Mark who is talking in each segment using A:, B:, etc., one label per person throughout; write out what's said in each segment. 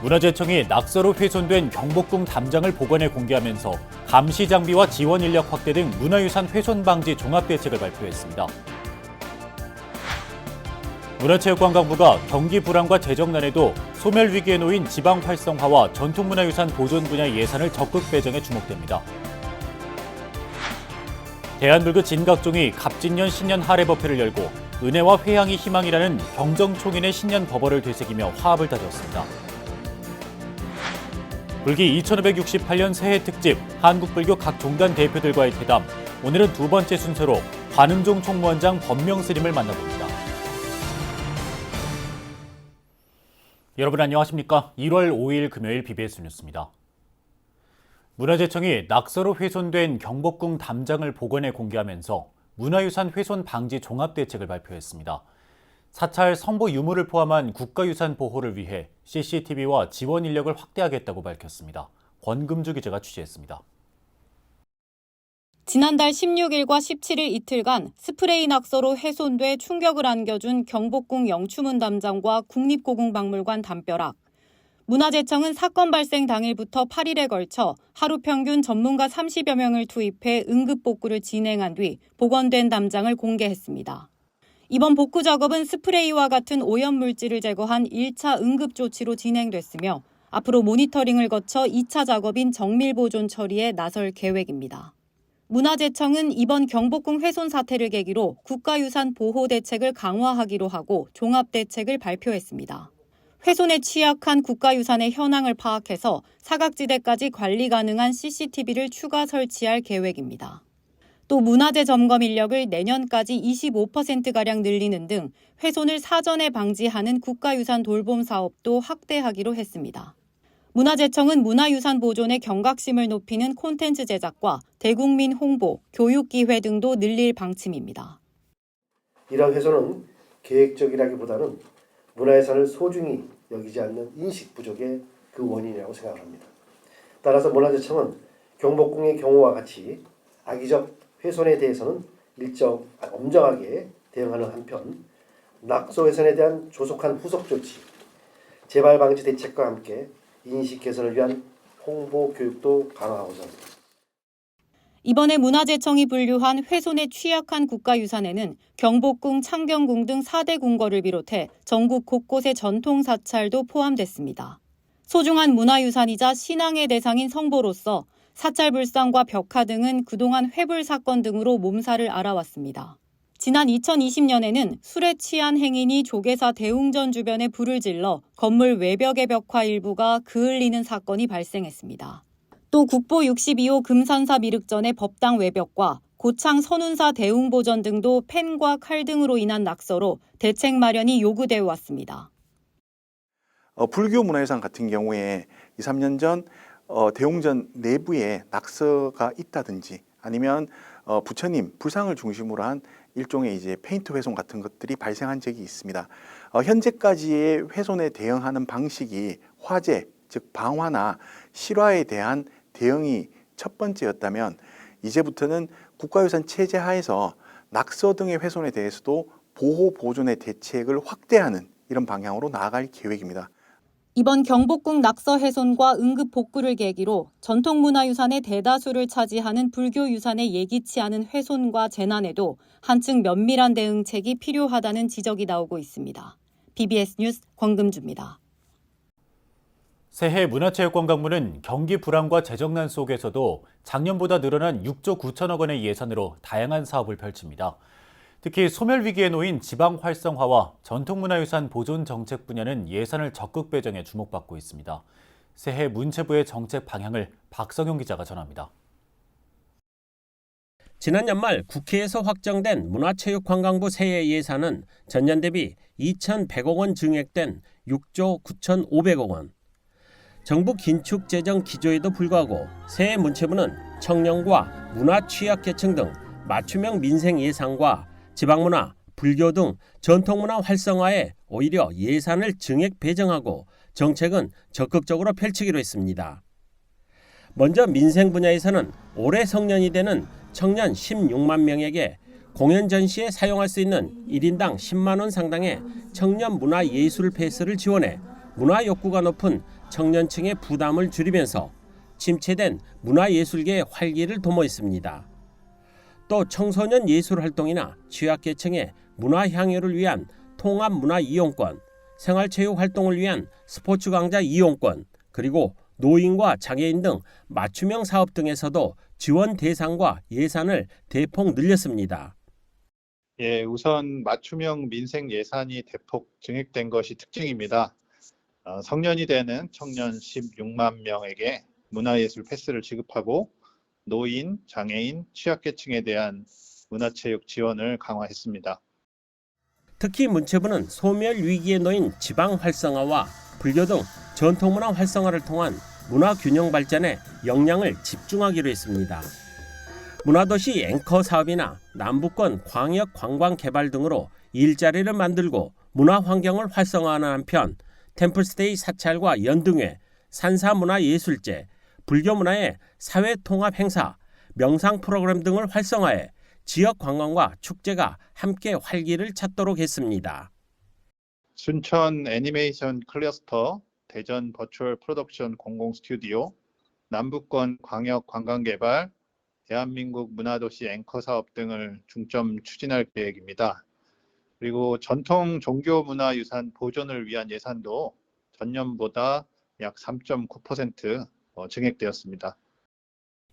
A: 문화재청이 낙서로 훼손된 경복궁 담장을 복원해 공개하면서 감시 장비와 지원 인력 확대 등 문화유산 훼손 방지 종합대책을 발표했습니다. 문화체육관광부가 경기 불황과 재정난에도 소멸 위기에 놓인 지방 활성화와 전통문화유산 보존 분야 예산을 적극 배정해 주목됩니다. 대한불교 진각종이 갑진년 신년 하례법회를 열고 은혜와 회향이 희망이라는 경정총인의 신년 법어를 되새기며 화합을 다졌습니다. 불기 2568년 새해 특집 한국불교 각 종단 대표들과의 대담, 오늘은 두 번째 순서로 관음종 총무원장 법명스님을 만나봅니다. 여러분 안녕하십니까? 1월 5일 금요일 BBS 뉴스입니다. 문화재청이 낙서로 훼손된 경복궁 담장을 복원해 공개하면서 문화유산 훼손 방지 종합대책을 발표했습니다. 사찰 선보 유무를 포함한 국가유산 보호를 위해 CCTV와 지원 인력을 확대하겠다고 밝혔습니다. 권금주 기자가 취재했습니다.
B: 지난달 16일과 17일 이틀간 스프레이 낙서로 훼손돼 충격을 안겨준 경복궁 영추문 담장과 국립고궁박물관 담벼락. 문화재청은 사건 발생 당일부터 8일에 걸쳐 하루 평균 전문가 30여 명을 투입해 응급복구를 진행한 뒤 복원된 담장을 공개했습니다. 이번 복구 작업은 스프레이와 같은 오염물질을 제거한 1차 응급조치로 진행됐으며 앞으로 모니터링을 거쳐 2차 작업인 정밀보존 처리에 나설 계획입니다. 문화재청은 이번 경복궁 훼손 사태를 계기로 국가유산 보호 대책을 강화하기로 하고 종합대책을 발표했습니다. 훼손에 취약한 국가유산의 현황을 파악해서 사각지대까지 관리 가능한 CCTV를 추가 설치할 계획입니다. 또 문화재 점검 인력을 내년까지 25%가량 늘리는 등 훼손을 사전에 방지하는 국가유산 돌봄 사업도 확대하기로 했습니다. 문화재청은 문화유산 보존의 경각심을 높이는 콘텐츠 제작과 대국민 홍보, 교육 기회 등도 늘릴 방침입니다.
C: 이러한 훼손은 계획적이라기보다는 문화유산을 소중히 여기지 않는 인식 부족의 그 원인이라고 생각합니다. 따라서 문화재청은 경복궁의 경우와 같이 악의적 훼손에 대해서는 엄정하게 대응하는 한편 낙서 훼손에 대한 조속한 후속 조치, 재발 방지 대책과 함께 인식 개선을 위한 홍보 교육도 강화하고자 합니다.
B: 이번에 문화재청이 분류한 훼손에 취약한 국가유산에는 경복궁, 창경궁 등 4대 궁궐을 비롯해 전국 곳곳의 전통사찰도 포함됐습니다. 소중한 문화유산이자 신앙의 대상인 성보로서 사찰 불상과 벽화 등은 그동안 회불 사건 등으로 몸살을 앓아왔습니다. 지난 2020년에는 술에 취한 행인이 조계사 대웅전 주변에 불을 질러 건물 외벽의 벽화 일부가 그을리는 사건이 발생했습니다. 또 국보 62호 금산사 미륵전의 법당 외벽과 고창 선운사 대웅보전 등도 펜과 칼 등으로 인한 낙서로 대책 마련이 요구되어 왔습니다.
D: 불교 문화유산 같은 경우에 2, 3년 전 대웅전 내부에 낙서가 있다든지 아니면 부처님 불상을 중심으로 한 일종의 이제 페인트 훼손 같은 것들이 발생한 적이 있습니다. 현재까지의 훼손에 대응하는 방식이 화재, 즉 방화나 실화에 대한 대응이 첫 번째였다면 이제부터는 국가유산 체제 하에서 낙서 등의 훼손에 대해서도 보호 보존의 대책을 확대하는 이런 방향으로 나아갈 계획입니다.
B: 이번 경복궁 낙서 훼손과 응급 복구를 계기로 전통문화유산의 대다수를 차지하는 불교유산의 예기치 않은 훼손과 재난에도 한층 면밀한 대응책이 필요하다는 지적이 나오고 있습니다. BBS 뉴스 권금주입니다.
A: 새해 문화체육관광부는 경기 불황과 재정난 속에서도 작년보다 늘어난 6조 9천억 원의 예산으로 다양한 사업을 펼칩니다. 특히 소멸 위기에 놓인 지방 활성화와 전통문화유산 보존 정책 분야는 예산을 적극 배정해 주목받고 있습니다. 새해 문체부의 정책 방향을 박성용 기자가 전합니다.
E: 지난 연말 국회에서 확정된 문화체육관광부 새해 예산은 전년 대비 2,100억 원 증액된 6조 9,500억 원. 정부 긴축 재정 기조에도 불구하고 새해 문체부는 청년과 문화 취약계층 등 맞춤형 민생 예산과 지방문화, 불교 등 전통문화 활성화에 오히려 예산을 증액 배정하고 정책은 적극적으로 펼치기로 했습니다. 먼저 민생 분야에서는 올해 성년이 되는 청년 16만 명에게 공연 전시에 사용할 수 있는 1인당 10만 원 상당의 청년 문화 예술 패스를 지원해 문화 욕구가 높은 청년층의 부담을 줄이면서 침체된 문화예술계의 활기를 도모했습니다. 또 청소년 예술활동이나 취약계층의 문화향유를 위한 통합문화이용권, 생활체육활동을 위한 스포츠강좌 이용권, 그리고 노인과 장애인 등 맞춤형 사업 등에서도 지원 대상과 예산을 대폭 늘렸습니다.
F: 예, 우선 맞춤형 민생 예산이 대폭 증액된 것이 특징입니다. 성년이 되는 청년 16만 명에게 문화예술 패스를 지급하고 노인, 장애인, 취약계층에 대한 문화체육 지원을 강화했습니다.
E: 특히 문체부는 소멸 위기에 놓인 지방 활성화와 불교 등 전통문화 활성화를 통한 문화 균형 발전에 역량을 집중하기로 했습니다. 문화도시 앵커 사업이나 남부권 광역 관광 개발 등으로 일자리를 만들고 문화 환경을 활성화하는 한편 템플스테이 사찰과 연등회, 산사문화예술제, 불교문화의 사회통합 행사, 명상 프로그램 등을 활성화해 지역 관광과 축제가 함께 활기를 찾도록 했습니다.
F: 순천 애니메이션 클러스터, 대전 버추얼 프로덕션 공공 스튜디오, 남부권 광역 관광개발, 대한민국 문화도시 앵커 사업 등을 중점 추진할 계획입니다. 그리고 전통 종교문화유산 보존을 위한 예산도 전년보다 약 3.9% 증액되었습니다.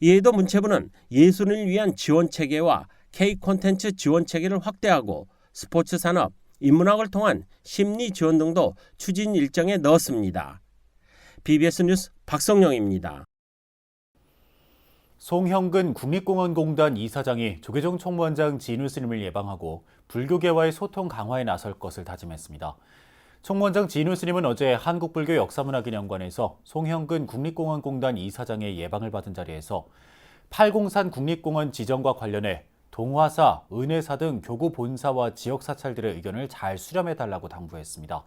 E: 이에도 문체부는 예술을 위한 지원 체계와 K 콘텐츠 지원 체계를 확대하고 스포츠 산업, 인문학을 통한 심리 지원 등도 추진 일정에 넣었습니다. BBS 뉴스 박성영입니다.
A: 송형근 국립공원공단 이사장이 조계종 총무원장 진우 스님을 예방하고 불교계와의 소통 강화에 나설 것을 다짐했습니다. 총무원장 진우 스님은 어제 한국불교역사문화기념관에서 송형근 국립공원공단 이사장의 예방을 받은 자리에서 팔공산 국립공원 지정과 관련해 동화사, 은혜사 등 교구 본사와 지역 사찰들의 의견을 잘 수렴해달라고 당부했습니다.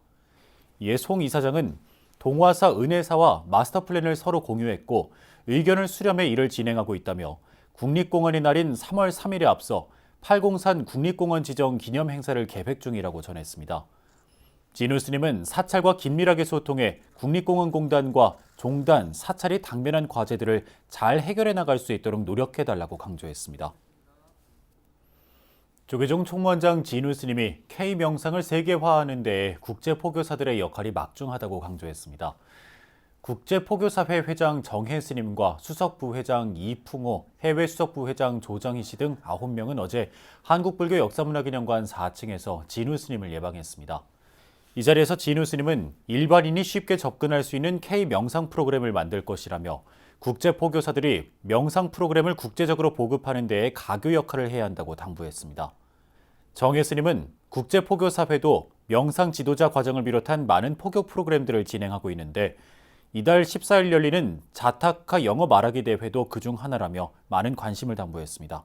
A: 이에 송 이사장은 동화사, 은혜사와 마스터 플랜을 서로 공유했고 의견을 수렴해 일을 진행하고 있다며 국립공원의 날인 3월 3일에 앞서 팔공산 국립공원 지정 기념 행사를 계획 중이라고 전했습니다. 진우 스님은 사찰과 긴밀하게 소통해 국립공원공단과 종단, 사찰이 당면한 과제들을 잘 해결해 나갈 수 있도록 노력해달라고 강조했습니다. 조계종 총무원장 진우 스님이 K명상을 세계화하는 데 국제포교사들의 역할이 막중하다고 강조했습니다. 국제포교사회 회장 정혜 스님과 수석부회장 이풍호, 해외 수석부회장 조정희 씨 등 9명은 어제 한국불교역사문화기념관 4층에서 진우 스님을 예방했습니다. 이 자리에서 진우 스님은 일반인이 쉽게 접근할 수 있는 K명상 프로그램을 만들 것이라며 국제포교사들이 명상 프로그램을 국제적으로 보급하는 데에 가교 역할을 해야 한다고 당부했습니다. 정혜 스님은 국제포교사회도 명상 지도자 과정을 비롯한 많은 포교 프로그램들을 진행하고 있는데 이달 14일 열리는 자타카 영어 말하기 대회도 그중 하나라며 많은 관심을 당부했습니다.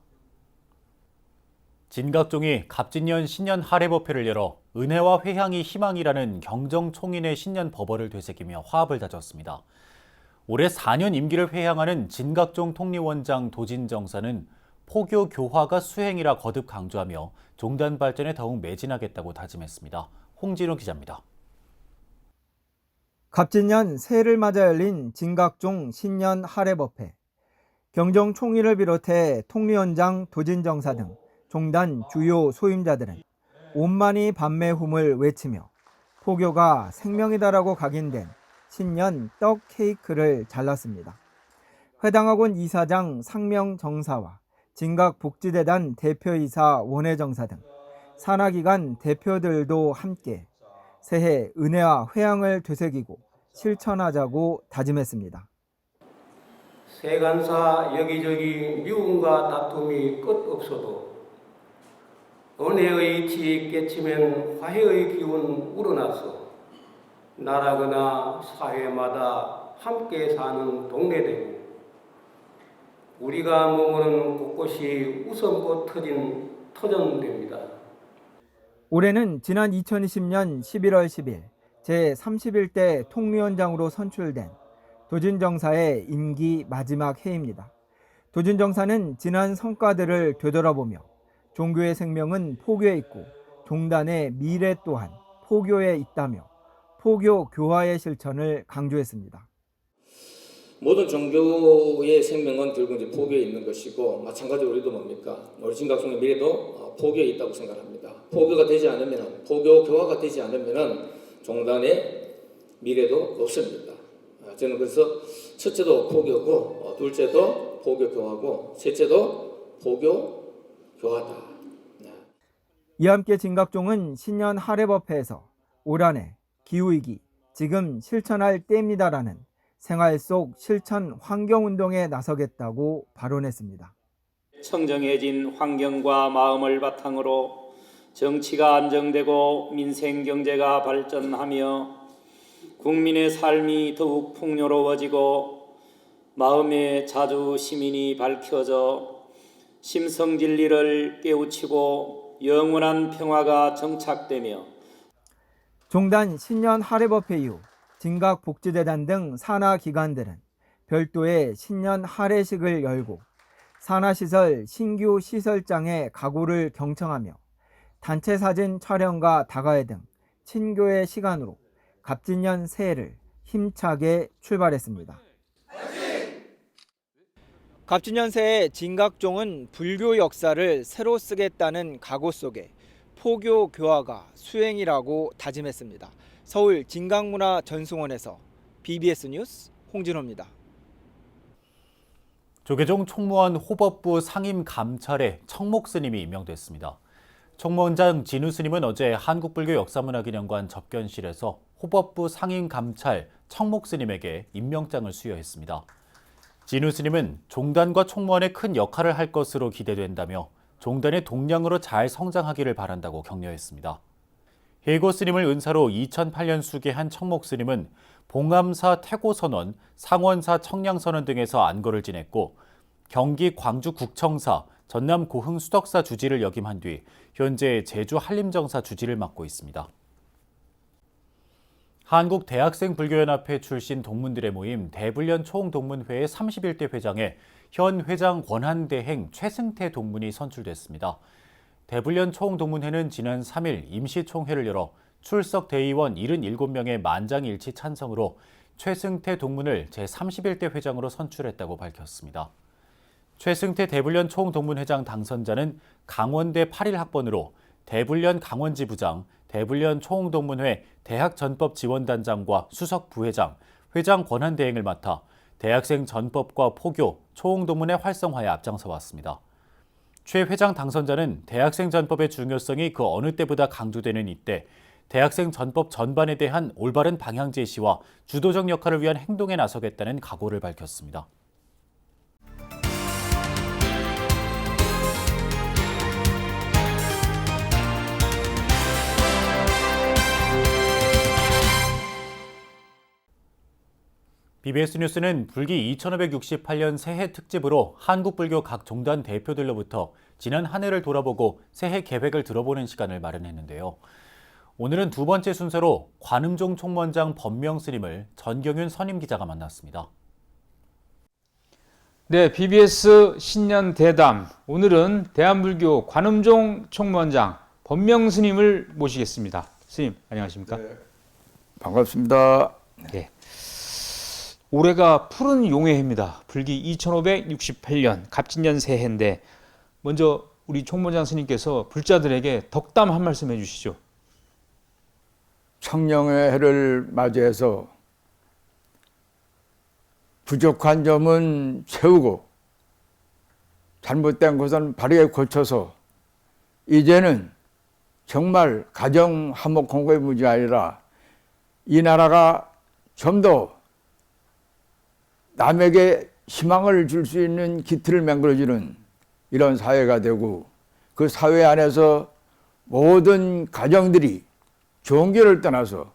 A: 진각종이 갑진년 신년 하례법회를 열어 은혜와 회향이 희망이라는 경정총인의 신년 법어를 되새기며 화합을 다졌습니다. 올해 4년 임기를 회향하는 진각종 통리원장 도진정사는 포교 교화가 수행이라 거듭 강조하며 종단 발전에 더욱 매진하겠다고 다짐했습니다. 홍진호 기자입니다.
G: 갑진년 새해를 맞아 열린 진각종 신년 하례법회. 경정총리를 비롯해 통리원장 도진정사 등 종단 주요 소임자들은 온만이 반매움을 외치며 포교가 생명이다라고 각인된 신년 떡 케이크를 잘랐습니다. 회당학원 이사장 상명정사와 진각복지대단 대표이사 원혜정사 등 산하기관 대표들도 함께 새해 은혜와 회향을 되새기고 실천하자고 다짐했습니다.
H: 세간사 여기저기 미움과 다툼이 끝 없어도 은혜의 티 깨치면 화해의 기운 우러나서 나라거나 사회마다 함께 사는 동네되고 우리가 머무는 곳곳이 웃음꽃 터진 터전됩니다.
G: 올해는 지난 2020년 11월 10일 제31대 통리원장으로 선출된 도진정사의 임기 마지막 해입니다. 도진정사는 지난 성과들을 되돌아보며 종교의 생명은 포교에 있고 종단의 미래 또한 포교에 있다며 포교 교화의 실천을 강조했습니다.
I: 모든 종교의 생명은 결국 이제 포교에 있는 것이고, 마찬가지로 우리도 뭡니까? 우리 진각종의 미래도 포교에 있다고 생각합니다. 포교가 되지 않으면, 포교 교화가 되지 않으면 종단의 미래도 없습니다. 저는 그래서 첫째도 포교고, 둘째도 포교 교화고, 셋째도 포교 교화다.
G: 이와 함께 진각종은 신년 할애법회에서 올 한해 기후위기, 지금 실천할 때입니다라는 생활 속 실천 환경운동에 나서겠다고 발언했습니다.
H: 청정해진 환경과 마음을 바탕으로 정치가 안정되고 민생 경제가 발전하며 국민의 삶이 더욱 풍요로워지고 마음의 자주시민이 밝혀져 심성진리를 깨우치고 영원한 평화가 정착되며
G: 종단 신년 할애법회 이후 진각복지재단 등 산하기관들은 별도의 신년 할애식을 열고 산하시설 신규 시설장의 가구를 경청하며 단체 사진 촬영과 다가회 등 친교의 시간으로 갑진년 새해를 힘차게 출발했습니다. 갑진년 새해 진각종은 불교 역사를 새로 쓰겠다는 각오 속에 포교 교화가 수행이라고 다짐했습니다. 서울 진각문화전승원에서 BBS 뉴스 홍진호입니다.
A: 조계종 총무원 호법부 상임감찰에 청목 스님이 임명됐습니다. 총무원장 진우 스님은 어제 한국불교역사문화기념관 접견실에서 호법부 상임감찰 청목 스님에게 임명장을 수여했습니다. 진우 스님은 종단과 총무원에 큰 역할을 할 것으로 기대된다며 종단의 동량으로 잘 성장하기를 바란다고 격려했습니다. 해고 스님을 은사로 2008년 수계한 청목 스님은 봉암사 태고선원, 상원사 청량선원 등에서 안거를 지냈고 경기 광주국청사, 전남 고흥수덕사 주지를 역임한 뒤 현재 제주 한림정사 주지를 맡고 있습니다. 한국대학생불교연합회 출신 동문들의 모임 대불련 총동문회의 31대 회장에 현 회장 권한대행 최승태 동문이 선출됐습니다. 대불련 총동문회는 지난 3일 임시총회를 열어 출석 대의원 77명의 만장일치 찬성으로 최승태 동문을 제31대 회장으로 선출했다고 밝혔습니다. 최승태 대불련 총동문회장 당선자는 강원대 81학번으로 대불련 강원지부장, 대불련 총동문회 대학전법지원단장과 수석부회장, 회장 권한대행을 맡아 대학생 전법과 포교, 총동문회 활성화에 앞장서 왔습니다. 최 회장 당선자는 대학생 전법의 중요성이 그 어느 때보다 강조되는 이때 대학생 전법 전반에 대한 올바른 방향 제시와 주도적 역할을 위한 행동에 나서겠다는 각오를 밝혔습니다. BBS 뉴스는 불기 2568년 새해 특집으로 한국불교 각 종단 대표들로부터 지난 한 해를 돌아보고 새해 계획을 들어보는 시간을 마련했는데요. 오늘은 두 번째 순서로 관음종 총무원장 법명 스님을 전경윤 선임 기자가 만났습니다.
J: 네, BBS 신년 대담. 오늘은 대한불교 관음종 총무원장 법명 스님을 모시겠습니다. 스님, 안녕하십니까?
K: 네, 반갑습니다.
J: 네. 올해가 푸른 용해입니다. 불기 2568년 갑진년 새해인데 먼저 우리 총무원장 스님께서 불자들에게 덕담 한 말씀 해주시죠.
K: 청령의 해를 맞이해서 부족한 점은 채우고 잘못된 것은 바르게 고쳐서 이제는 정말 가정 화목 공고의 문제가 아니라 이 나라가 좀 더 남에게 희망을 줄 수 있는 기틀을 만들어주는 이런 사회가 되고 그 사회 안에서 모든 가정들이 좋은 길을 떠나서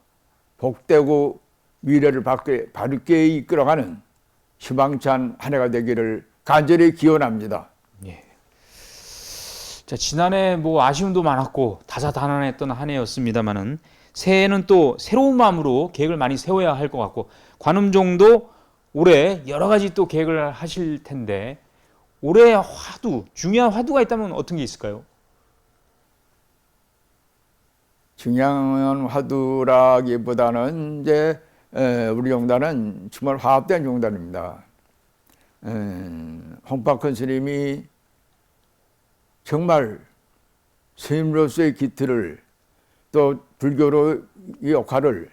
K: 복되고 미래를 밝게 이끌어가는 희망찬 한 해가 되기를 간절히 기원합니다.
J: 예. 자, 지난해 아쉬움도 많았고 다사다난했던 한 해였습니다만은 새해에는 또 새로운 마음으로 계획을 많이 세워야 할 것 같고 관음종도 올해 여러 가지 또 계획을 하실 텐데 올해 중요한 화두가 있다면 어떤 게 있을까요?
K: 중요한 화두라기보다는 이제 우리 종단은 정말 화합된 종단입니다. 홍박헌 스님이 정말 스님으로서의 기틀을 또 불교로의 역할을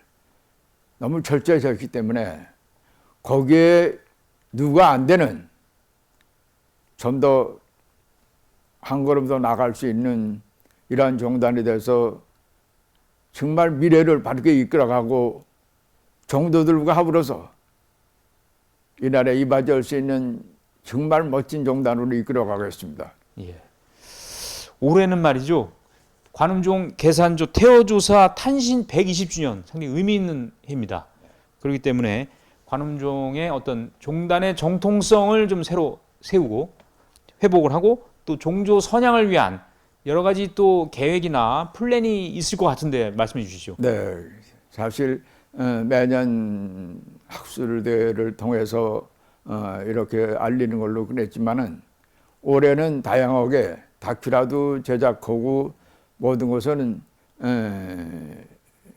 K: 너무 철저히 했기 때문에 거기에 누가 안 되는 좀 더 한 걸음 더 나갈 수 있는 이러한 종단이 돼서 정말 미래를 바르게 이끌어가고 종도들과 합으로서 이 나라에 이바지할 수 있는 정말 멋진 종단으로 이끌어가겠습니다.
J: 예. 올해는 말이죠. 관음종 계산조 태어조사 탄신 120주년 상당히 의미 있는 해입니다. 그렇기 때문에 관음종의 어떤 종단의 정통성을 좀 새로 세우고 회복을 하고 또 종조 선양을 위한 여러 가지 또 계획이나 플랜이 있을 것 같은데 말씀해 주시죠.
K: 네, 사실 매년 학술대회를 통해서 이렇게 알리는 걸로 그랬지만은 올해는 다양하게 다큐라도 제작하고 모든 것은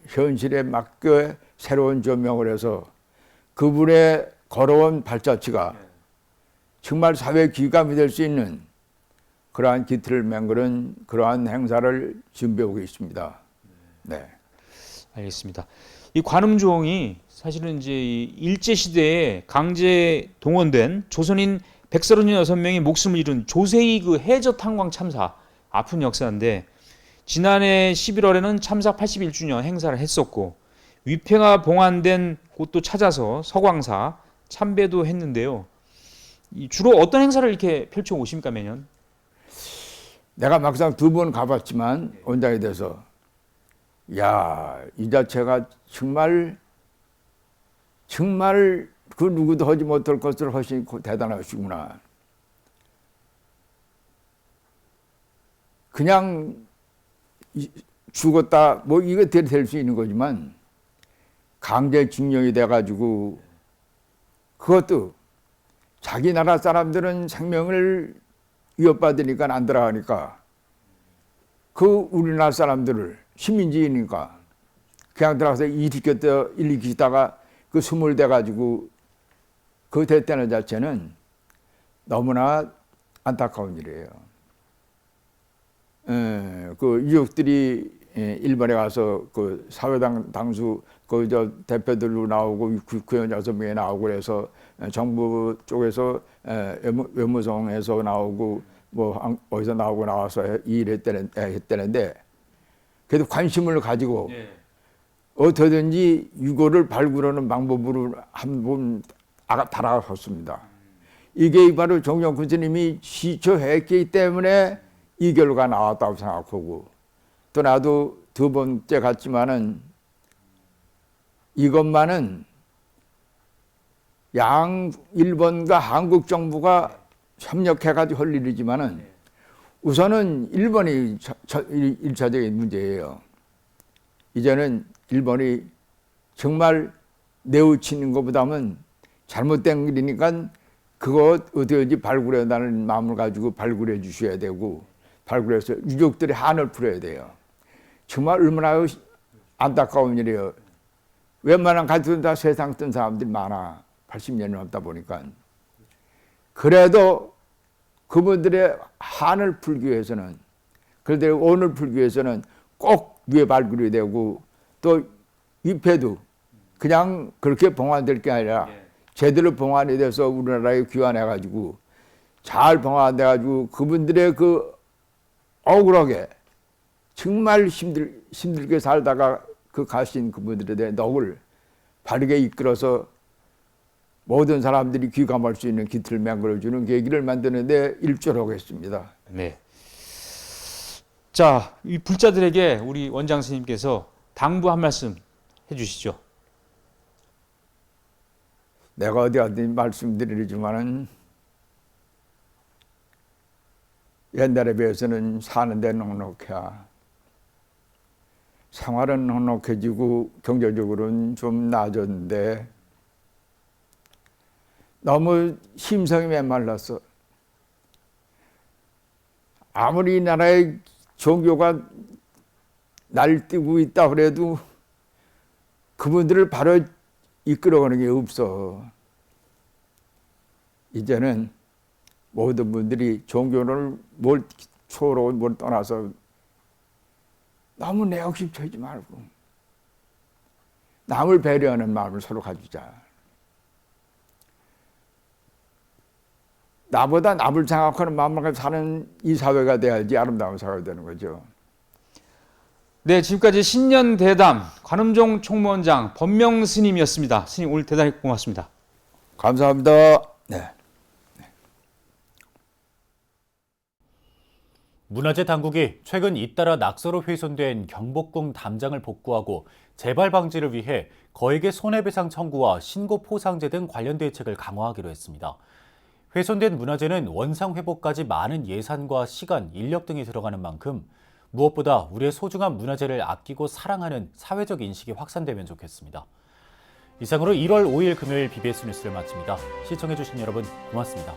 K: 현실에 맞게 새로운 조명을 해서 그분의 걸어온 발자취가 정말 사회 귀감이 될 수 있는 그러한 기틀을 맹그런 그러한 행사를 준비하고 있습니다. 네.
J: 알겠습니다. 이 관음종이 사실은 이제 일제 시대에 강제 동원된 조선인 136명이 목숨을 잃은 조세희 그 해저 탄광 참사 아픈 역사인데 지난해 11월에는 참사 81주년 행사를 했었고 위패가 봉안된 곳도 찾아서 서광사 참배도 했는데요. 주로 어떤 행사를 이렇게 펼쳐 오십니까 매년?
K: 내가 막상 2번 가봤지만 원장이 돼서 야, 이 자체가 정말 그 누구도 하지 못할 것을 하시니 대단하시구나. 그냥 죽었다 뭐 이거 될 수 있는 거지만 강제징용이 돼가지고 그것도 자기 나라 사람들은 생명을 위협받으니까 안 들어가니까 그 우리나라 사람들을 식민지이니까 그냥 들어가서 일으키다가 그 스물 돼가지고 그 됐다는 자체는 너무나 안타까운 일이에요. 그 유족들이 일본에 가서 그 사회당 당수 그 대표들로 나오고 국회의원 6명이 나오고 그래서 정부 쪽에서 외무성에서 나오고 뭐 어디서 나오고 나와서 했다는데 그래도 관심을 가지고 어떻게든지 유고를 발굴하는 방법으로 한번 달아갔습니다. 이게 바로 정영근 스님이 시초했기 때문에 이 결과가 나왔다고 생각하고 또 나도 2번째 갔지만은 이것만은 일본과 한국 정부가 협력해가지고 할 일이지만은 우선은 일본이 1차적인 문제예요. 이제는 일본이 정말 내우치는 것보다는 잘못된 일이니까 그거 어떻게 발굴해다는 마음을 가지고 발굴해 주셔야 되고 발굴해서 유족들의 한을 풀어야 돼요. 정말 얼마나 안타까운 일이에요. 웬만한 가족은 다 세상 뜬 사람들이 많아. 80년이 넘다 보니까. 그래도 그분들의 한을 풀기 위해서는 그들의 오늘 풀기 위해서는 꼭 위에 발굴이 되고 또 위패도 그냥 그렇게 봉안될 게 아니라 제대로 봉안이 돼서 우리나라에 귀환해가지고 잘 봉안돼가지고 그분들의 그 억울하게 정말 힘들게 살다가 그 가신 그분들에 대한 덕을 바르게 이끌어서 모든 사람들이 귀감할 수 있는 기틀을 만들어주는 계기를 만드는데 일조하고 있습니다.
J: 네. 자, 이 불자들에게 우리 원장 스님께서 당부 한 말씀 해주시죠.
K: 내가 어디 말씀드리지만은 옛날에 비해서는 사는 데 넉넉해야 생활은 넉넉해지고 경제적으로는 좀 나아졌는데 너무 심성이 메말랐어. 아무리 이 나라의 종교가 날뛰고 있다 그래도 그분들을 바로 이끌어가는 게 없어. 이제는 모든 분들이 종교를 초로 뭘 떠나서 너무 내욕심처지 말고 남을 배려하는 마음을 서로 가지자. 나보다 남을 생각하는 마음을 가지고 사는 이 사회가 돼야지 아름다운 사회가 되는 거죠.
J: 네, 지금까지 신년 대담 관음종 총무원장 법명 스님이었습니다. 스님 오늘 대단히 고맙습니다.
K: 감사합니다. 네.
A: 문화재 당국이 최근 잇따라 낙서로 훼손된 경복궁 담장을 복구하고 재발 방지를 위해 거액의 손해배상 청구와 신고 포상제 등 관련 대책을 강화하기로 했습니다. 훼손된 문화재는 원상 회복까지 많은 예산과 시간, 인력 등이 들어가는 만큼 무엇보다 우리의 소중한 문화재를 아끼고 사랑하는 사회적 인식이 확산되면 좋겠습니다. 이상으로 1월 5일 금요일 BBS 뉴스를 마칩니다. 시청해주신 여러분 고맙습니다.